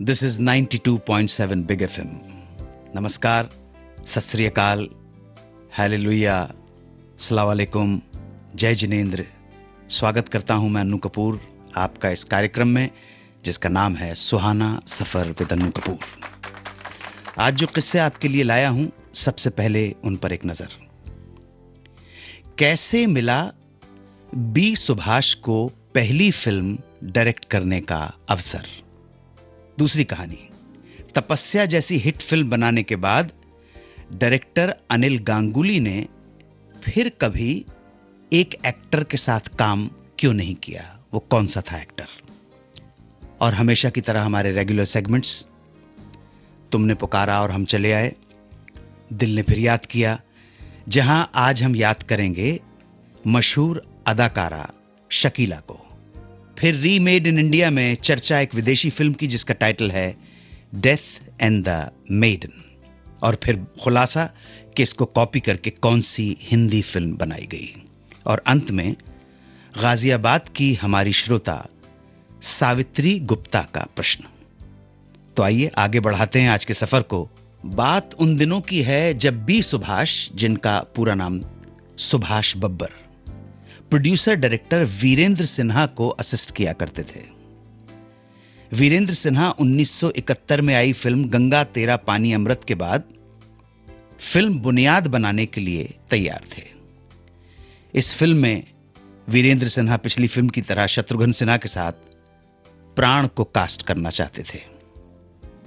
This is 92.7 Big FM. नमस्कार, सत श्री अकाल, हालेलुया, अस्सलाम वालेकुम, जय जिनेंद्र। स्वागत करता हूं मैं अन्नू कपूर आपका इस कार्यक्रम में जिसका नाम है सुहाना सफ़र विद अन्नू कपूर। आज जो किस्से आपके लिए लाया हूं, सबसे पहले उन पर एक नज़र। कैसे मिला बी सुभाष को पहली फिल्म डायरेक्ट करने का अवसर। दूसरी कहानी, तपस्या जैसी हिट फिल्म बनाने के बाद डायरेक्टर अनिल गांगुली ने फिर कभी एक एक्टर के साथ काम क्यों नहीं किया। वो कौन सा था एक्टर। और हमेशा की तरह हमारे रेगुलर सेगमेंट्स, तुमने पुकारा और हम चले आए, दिल ने फिर याद किया, जहां आज हम याद करेंगे मशहूर अदाकारा शकीला को। फिर रीमेड इन इंडिया में चर्चा एक विदेशी फिल्म की जिसका टाइटल है डेथ एंड द मेडन। और फिर खुलासा कि इसको कॉपी करके कौन सी हिंदी फिल्म बनाई गई। और अंत में गाजियाबाद की हमारी श्रोता सावित्री गुप्ता का प्रश्न। तो आइए आगे बढ़ाते हैं आज के सफर को। बात उन दिनों की है जब बी सुभाष, जिनका पूरा नाम सुभाष बब्बर, प्रोड्यूसर डायरेक्टर वीरेंद्र सिन्हा को असिस्ट किया करते थे। वीरेंद्र सिन्हा 1971 में आई फिल्म गंगा तेरा पानी अमृत के बाद फिल्म बुनियाद बनाने के लिए तैयार थे। इस फिल्म में वीरेंद्र सिन्हा पिछली फिल्म की तरह शत्रुघ्न सिन्हा के साथ प्राण को कास्ट करना चाहते थे,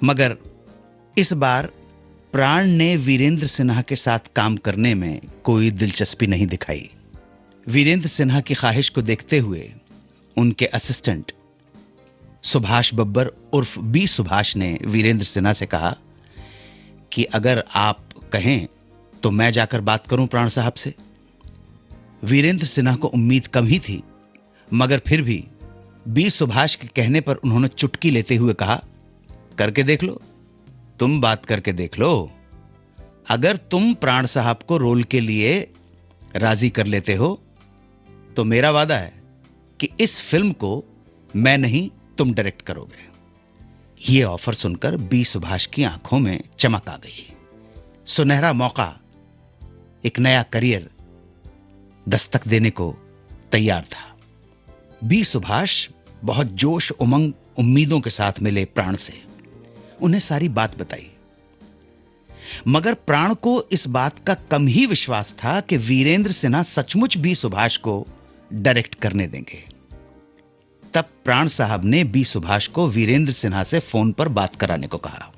मगर इस बार प्राण ने वीरेंद्र सिन्हा के साथ काम करने में कोई दिलचस्पी नहीं दिखाई। वीरेंद्र सिन्हा की ख्वाहिश को देखते हुए उनके असिस्टेंट सुभाष बब्बर उर्फ बी सुभाष ने वीरेंद्र सिन्हा से कहा कि अगर आप कहें तो मैं जाकर बात करूं प्राण साहब से। वीरेंद्र सिन्हा को उम्मीद कम ही थी, मगर फिर भी बी सुभाष के कहने पर उन्होंने चुटकी लेते हुए कहा, करके देख लो, तुम बात करके देख लो। अगर तुम प्राण साहब को रोल के लिए राजी कर लेते हो तो मेरा वादा है कि इस फिल्म को मैं नहीं तुम डायरेक्ट करोगे। यह ऑफर सुनकर बी सुभाष की आंखों में चमक आ गई। सुनहरा मौका, एक नया करियर दस्तक देने को तैयार था। बी सुभाष बहुत जोश उमंग उम्मीदों के साथ मिले प्राण से, उन्हें सारी बात बताई। मगर प्राण को इस बात का कम ही विश्वास था कि वीरेंद्र सिन्हा सचमुच बी सुभाष को डायरेक्ट करने देंगे। तब प्राण साहब ने बी सुभाष को वीरेंद्र सिन्हा से फोन पर बात कराने को कहा।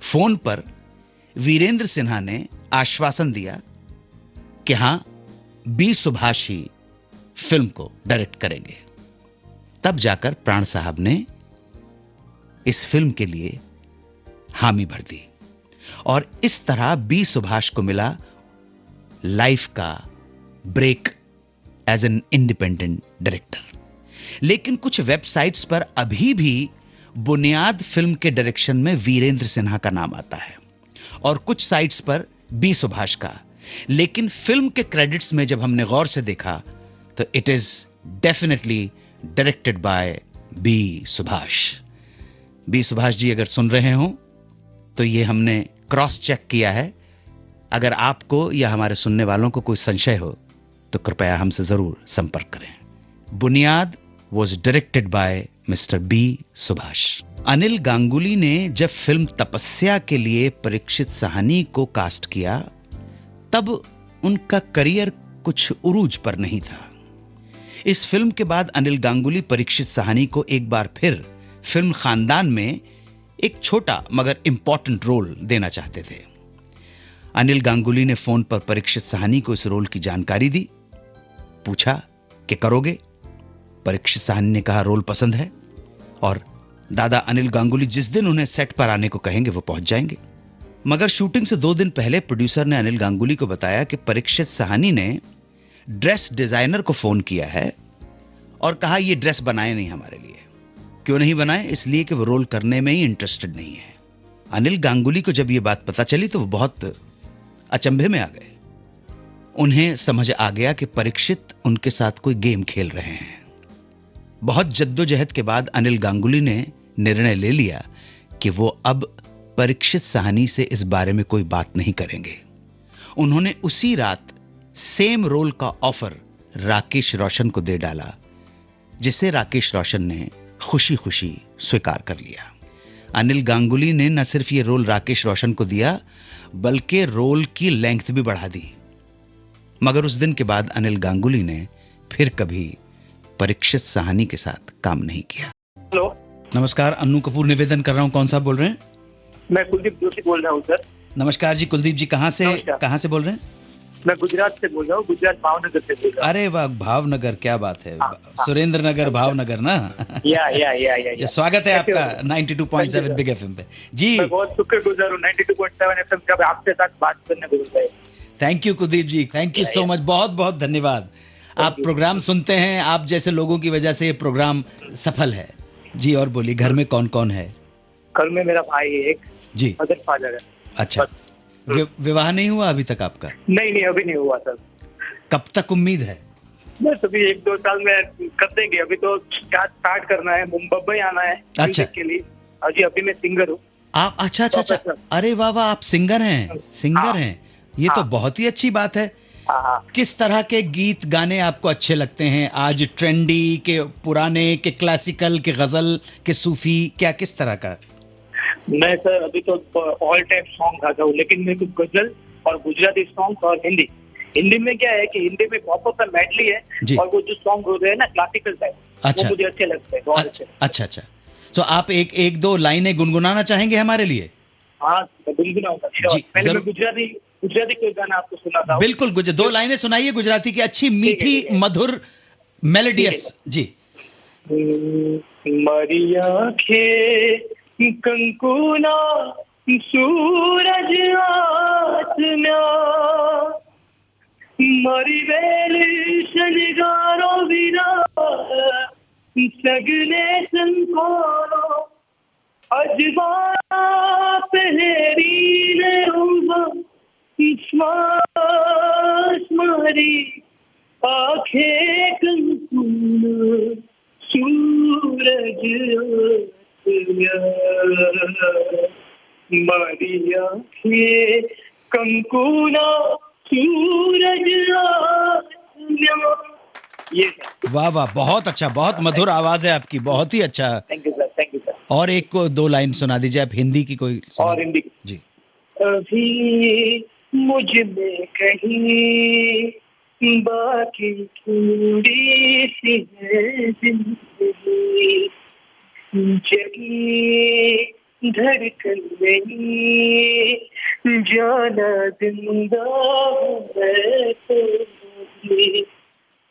फोन पर वीरेंद्र सिन्हा ने आश्वासन दिया कि हां, बी सुभाष ही फिल्म को डायरेक्ट करेंगे। तब जाकर प्राण साहब ने इस फिल्म के लिए हामी भर दी और इस तरह बी सुभाष को मिला लाइफ का break as an independent director. लेकिन कुछ वेबसाइट्स पर अभी भी बुनियाद फिल्म के डायरेक्शन में वीरेंद्र सिन्हा का नाम आता है और कुछ साइट्स पर बी सुभाष का। लेकिन फिल्म के क्रेडिट्स में जब हमने गौर से देखा तो it is definitely directed by B Subhash. B Subhash ji अगर सुन रहे हो तो ये हमने क्रॉस चेक किया है। अगर आपको या हमारे सुनने वालों को कोई संशय हो तो कृपया हमसे जरूर संपर्क करें। Buniyaad was directed by mister B Subhash. Anil Ganguly ने जब फिल्म तपस्या के लिए परीक्षित साहनी को कास्ट किया तब उनका करियर कुछ उरूज पर नहीं था। इस फिल्म के बाद अनिल गांगुली परीक्षित साहनी को एक बार फिर फिल्म खानदान में एक छोटा मगर इंपॉर्टेंट रोल देना चाहते थे। अनिल गांगुली ने फोन पर परीक्षित साहनी को इस रोल की जानकारी दी, पूछा कि करोगे। परीक्षित साहनी ने कहा रोल पसंद है और दादा अनिल गांगुली जिस दिन उन्हें सेट पर आने को कहेंगे वो पहुंच जाएंगे। मगर शूटिंग से 2 दिन पहले प्रोड्यूसर ने अनिल गांगुली को बताया कि परीक्षित साहनी ने ड्रेस डिजाइनर को फोन किया है और कहा ये ड्रेस बनाए नहीं हमारे लिए। क्यों नहीं बनाए? इसलिए कि वो रोल करने में ही इंटरेस्टेड नहीं है। अनिल गांगुली को जब ये बात पता चली तो वो बहुत अचंभे में आ गए। उन्हें समझ आ गया कि परीक्षित उनके साथ कोई गेम खेल रहे हैं। बहुत जद्दोजहद के बाद अनिल गांगुली ने निर्णय ले लिया कि वो अब परीक्षित साहनी से इस बारे में कोई बात नहीं करेंगे। उन्होंने उसी रात सेम रोल का ऑफर राकेश रोशन को दे डाला, जिसे राकेश रोशन ने खुशी खुशी स्वीकार कर लिया। अनिल गांगुली ने न सिर्फ ये रोल राकेश रोशन को दिया, बल्कि रोल की लेंथ भी बढ़ा दी। मगर उस दिन के बाद अनिल गांगुली ने फिर कभी परीक्षित साहनी के साथ काम नहीं किया। हेलो, नमस्कार, अन्नू कपूर निवेदन कर रहा हूँ। कौन साहब बोल रहे हैं? मैं कुलदीप जोशी बोल रहा हूँ सर। नमस्कार जी कुलदीप जी, कहाँ से बोल रहे हैं? मैं गुजरात से बोल रहा हूँ, गुजरात भावनगर से बोल रहा हूँ। अरे वाह, भावनगर, क्या बात है। सुरेंद्र नगर भावनगर ना। या स्वागत है आपका 92.7 बिग एफएम पे जी। मैं बहुत शुक्रगुजार हूँ 92.7 एफएम का आपके साथ बात करने को मिलता है। Thank you Kuldeep ji, thank you so much, बहुत बहुत धन्यवाद। आप प्रोग्राम सुनते हैं, आप जैसे लोगों की वजह से ये प्रोग्राम सफल है जी। और बोलिए, घर में कौन कौन है? घर में मेरा भाई है एक जी, मदर फादर है। अच्छा, विवाह नहीं हुआ अभी तक आपका? नहीं, अभी नहीं हुआ सर। कब तक उम्मीद है? बस अभी 1-2 साल में कर देंगे। अभी तो स्टार्ट करना है, मुंबई आना है अच्छा के लिए। अभी मैं सिंगर हूँ। आप? अच्छा, अरे वाह वाह, आप सिंगर हैं। ये तो बहुत ही अच्छी बात है। किस तरह के गीत गाने आपको अच्छे लगते हैं आज? ट्रेंडी के, पुराने के, क्लासिकल के, गजल के, सूफी, क्या किस तरह का? मैं सर अभी तो ऑल टाइप सॉन्ग गाता हूँ, लेकिन मेरे को गजल और गुजराती सॉन्ग और हिंदी में क्या है कि हिंदी में प्रॉपर का मेडली है, और वो जो सॉन्ग होते हैं ना क्लासिकल टाइप, वो मुझे अच्छे लगते हैं। अच्छा, तो आप एक दो लाइनें गुनगुनाना चाहेंगे हमारे लिए? हाँ, गुनगुनाऊंगा। पहले मैं गुजराती कोई गाना आपको सुनाता हूँ। बिल्कुल, 2 लाइनें सुनाइए गुजराती की, अच्छी मीठी मधुर मेलोडियस जी। मारी आंखें कंकुना सूरज आसना, मारी वेल शनिगारो विरा सगने संकोरो अजवाना पहरी ने उबा श्वास मारी आंखें कंकुना सूरज मारी आंखें कंकुना सूरज आसमां। ये वाह वाह, बहुत अच्छा, बहुत मधुर आवाज है आपकी, बहुत ही अच्छा। Thank you sir. और एक को 2 लाइन सुना दीजिए आप, हिंदी की कोई। और हिंदी जी। अभी मुझ में कहीं बाकी थोड़ी सी है जिंदगी, जगी धड़कन नहीं जाना जिंदा है तो।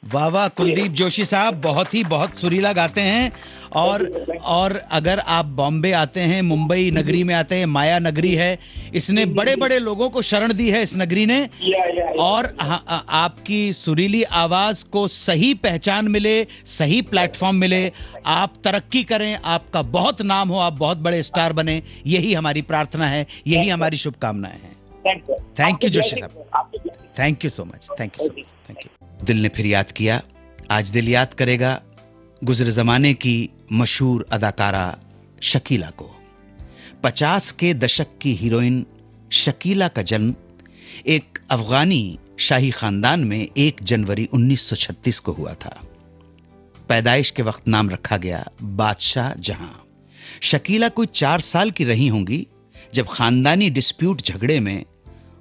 वाह वाह कुलदीप जोशी साहब, बहुत सुरीला गाते हैं। और अगर आप बॉम्बे आते हैं, मुंबई नगरी में आते हैं, माया नगरी है, इसने बड़े बड़े लोगों को शरण दी है इस नगरी ने। और आपकी सुरीली आवाज को सही पहचान मिले, सही प्लेटफॉर्म मिले, आप तरक्की करें, आपका बहुत नाम हो, आप बहुत बड़े स्टार बने, यही हमारी प्रार्थना है, यही हमारी शुभकामनाएं हैं। थैंक यू जोशी साहब, thank you so much, thank you so much, thank you. दिल ने फिर याद किया, आज दिल याद करेगा गुज़रे ज़माने की मशहूर अदाकारा शकीला को। 50 के दशक की हीरोइन शकीला का जन्म एक अफगानी शाही खानदान में 1 जनवरी 1936 को हुआ था। पैदाइश के वक्त नाम रखा गया बादशाह जहां। शकीला कोई 4 साल की रही होंगी जब खानदानी डिस्प्यूट झगड़े में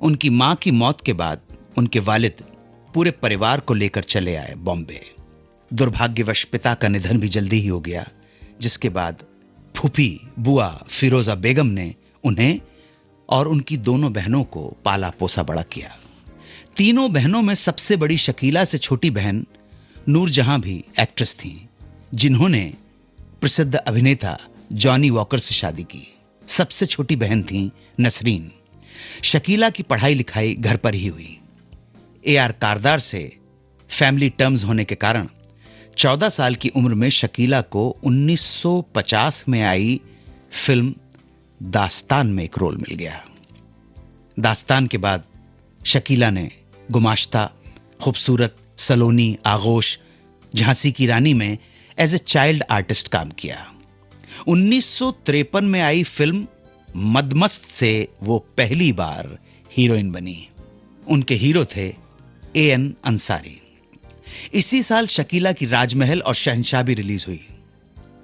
उनकी मां की मौत के बाद उनके वालिद पूरे परिवार को लेकर चले आए बॉम्बे। दुर्भाग्यवश पिता का निधन भी जल्दी ही हो गया, जिसके बाद फूफी बुआ फिरोजा बेगम ने उन्हें और उनकी दोनों बहनों को पाला पोसा बड़ा किया। तीनों बहनों में सबसे बड़ी शकीला से छोटी बहन नूरजहां भी एक्ट्रेस थीं, जिन्होंने प्रसिद्ध अभिनेता जॉनी वॉकर से शादी की। सबसे छोटी बहन थीं नसरीन। शकीला की पढ़ाई लिखाई घर पर ही हुई। AR कारदार से फैमिली टर्म्स होने के कारण 14 साल की उम्र में शकीला को 1950 में आई फिल्म दास्तान में एक रोल मिल गया। दास्तान के बाद शकीला ने गुमाश्ता, खूबसूरत, सलोनी, आगोश, झांसी की रानी में एज ए चाइल्ड आर्टिस्ट काम किया। 1953 में आई फिल्म मदमस्त से वो पहली बार हीरोइन बनी। उनके हीरो थे AN अंसारी। इसी साल शकीला की राजमहल और शहंशाह भी रिलीज हुई,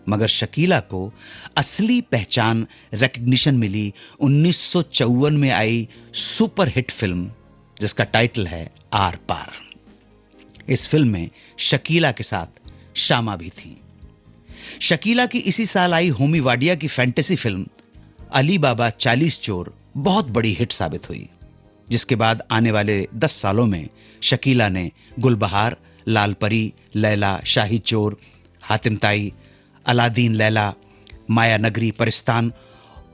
मगर शकीला को असली पहचान, रिकग्निशन मिली 1954 में आई सुपर हिट फिल्म जिसका टाइटल है आर पार। इस फिल्म में शकीला के साथ शामा भी थी। शकीला की इसी साल आई होमी वाडिया की फैंटेसी फिल्म अली बाबा 40 चोर बहुत बड़ी हिट साबित हुई, जिसके बाद आने वाले 10 सालों में शकीला ने गुलबहार, लाल परी, लैला, शाही चोर, हातिम ताई, अलादीन लैला, माया नगरी, परिस्तान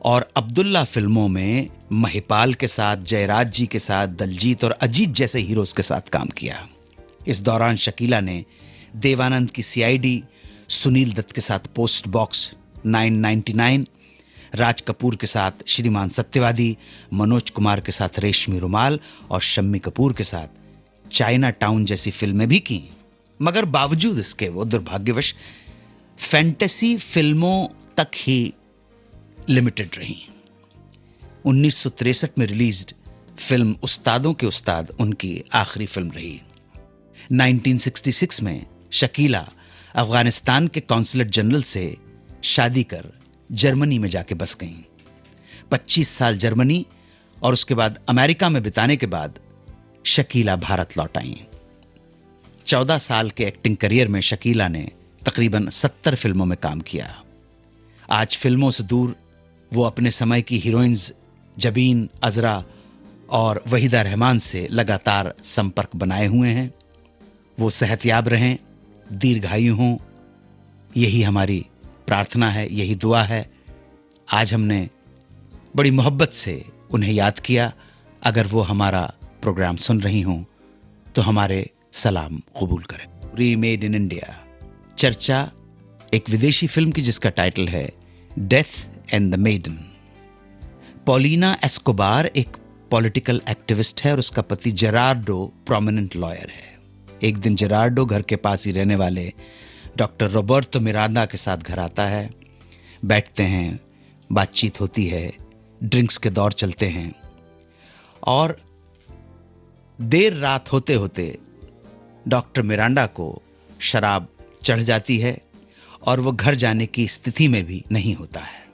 और अब्दुल्ला फिल्मों में महिपाल के साथ, जयराज जी के साथ, दलजीत और अजीत जैसे हीरोज के साथ काम किया। इस दौरान शकीला ने देवानंद की CID, सुनील दत्त के साथ पोस्ट बॉक्स 999, राज कपूर के साथ श्रीमान सत्यवादी, मनोज कुमार के साथ रेशमी रुमाल और शम्मी कपूर के साथ चाइना टाउन जैसी फिल्में भी की। मगर बावजूद इसके वो दुर्भाग्यवश फैंटेसी फिल्मों तक ही लिमिटेड रही। 1963 में रिलीज्ड फिल्म उस्तादों के उस्ताद उनकी आखिरी फिल्म रही। 1966 में शकीला अफगानिस्तान के कौंसलेट जनरल से शादी कर जर्मनी में जाके बस गईं। 25 साल जर्मनी और उसके बाद अमेरिका में बिताने के बाद शकीला भारत लौट आईं। 14 साल के एक्टिंग करियर में शकीला ने तकरीबन 70 फिल्मों में काम किया। आज फिल्मों से दूर वो अपने समय की हीरोइंस जबीन, अजरा और वहीदा रहमान से लगातार संपर्क बनाए हुए हैं। वो सेहतयाब रहें, दीर्घायु हों, यही हमारी प्रार्थना है, यही दुआ है। आज हमने बड़ी मोहब्बत से उन्हें याद किया। अगर वो हमारा प्रोग्राम सुन रही हों तो हमारे सलाम कबूल करें। रीमेड इन इंडिया चर्चा एक विदेशी फिल्म की जिसका टाइटल है death and the maiden. Paulina Escobar एक पॉलिटिकल एक्टिविस्ट है और उसका पति जेरार्डो प्रोमिनेंट लॉयर है। एक दिन जेरार्डो घर के पास ही रहने वाले डॉक्टर रॉबर्टो मिरांडा के साथ घर आता है। बैठते हैं, बातचीत होती है, ड्रिंक्स के दौर चलते हैं और देर रात होते होते डॉक्टर मिरांडा को शराब चढ़ जाती है और वो घर जाने की स्थिति में भी नहीं होता है।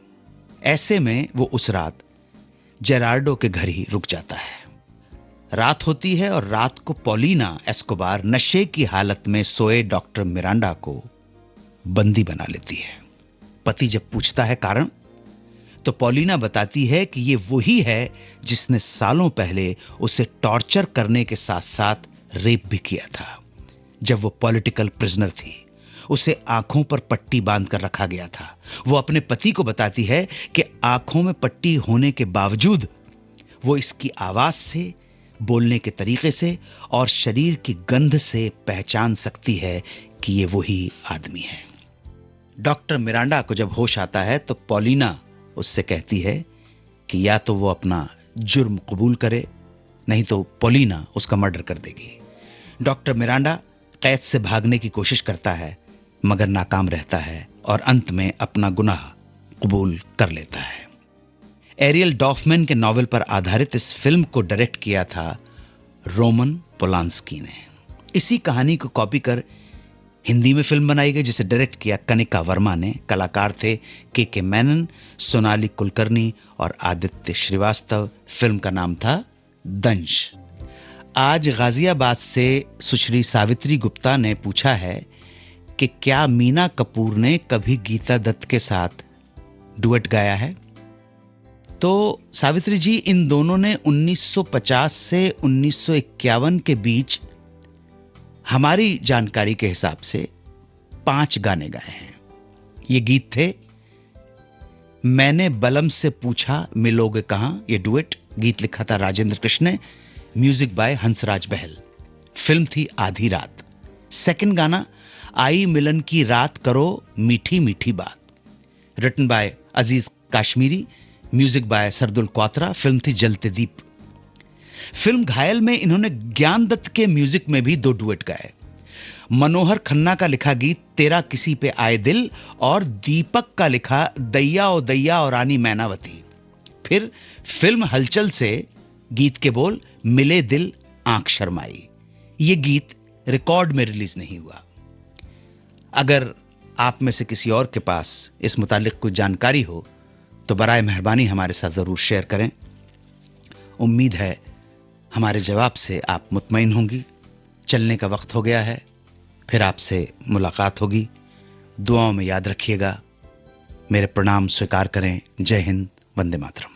ऐसे में वो उस रात जेरार्डो के घर ही रुक जाता है। रात होती है और रात को पॉलिना एस्कोबार नशे की हालत में सोए डॉक्टर मिरांडा को बंदी बना लेती है। पति जब पूछता है कारण, तो पॉलिना बताती है कि ये वही है जिसने सालों पहले उसे टॉर्चर करने के साथ साथ रेप भी किया था। जब वो पॉलिटिकल प्रिजनर थी, उसे आंखों पर पट्टी बांध कर रखा गया था। वो अपने पति को बताती है कि आंखों में पट्टी होने के बावजूद वो इसकी आवाज से, बोलने के तरीके से और शरीर की गंध से पहचान सकती है कि ये वही आदमी है। डॉक्टर मिरांडा को जब होश आता है तो पॉलिना उससे कहती है कि या तो वो अपना जुर्म कबूल करे, नहीं तो पॉलिना उसका मर्डर कर देगी। डॉक्टर मिरांडा कैद से भागने की कोशिश करता है मगर नाकाम रहता है और अंत में अपना गुनाह कबूल कर लेता है। एरियल डॉफमैन के नॉवेल पर आधारित इस फिल्म को डायरेक्ट किया था रोमन पोलांस्की ने। इसी कहानी को कॉपी कर हिंदी में फिल्म बनाई गई जिसे डायरेक्ट किया कनिका वर्मा ने। कलाकार थे के मेनन, सोनाली कुलकर्णी और आदित्य श्रीवास्तव। फिल्म का नाम था दंश। आज गाजियाबाद से सुश्री सावित्री गुप्ता ने पूछा है कि क्या मीना कपूर ने कभी गीता दत्त के साथ डुएट गाया है। तो सावित्री जी, इन दोनों ने 1950 से 1951 के बीच हमारी जानकारी के हिसाब से 5 गाने गाए हैं। ये गीत थे मैंने बलम से पूछा मिलोगे कहां, ये डुएट गीत लिखा था राजेंद्र कृष्ण ने, music by Hansraj Behl. Film थी आधी रात। सेकंड गाना आई मिलन की रात करो मीठी मीठी बात, written by Aziz Kashmiri, music by Sardul Kwatra. Film थी जलते दीप। फिल्म घायल में इन्होंने ज्ञान दत्त के म्यूजिक में भी 2 डुएट गाए। मनोहर खन्ना का लिखा गीत तेरा किसी पे आए दिल, और दीपक का लिखा दैया ओ दैया और रानी मैनावती। फिर फिल्म हलचल से गीत के बोल मिले दिल आंख शर्माई। ये गीत रिकॉर्ड में रिलीज नहीं हुआ। अगर आप में से किसी और के पास इस मुतालिक कुछ जानकारी हो तो बराए मेहरबानी हमारे साथ जरूर शेयर करें। उम्मीद है हमारे जवाब से आप मुतमईन होंगी। चलने का वक्त हो गया है, फिर आपसे मुलाकात होगी। दुआओं में याद रखिएगा। मेरे प्रणाम स्वीकार करें। जय हिंद, वंदे मातरम।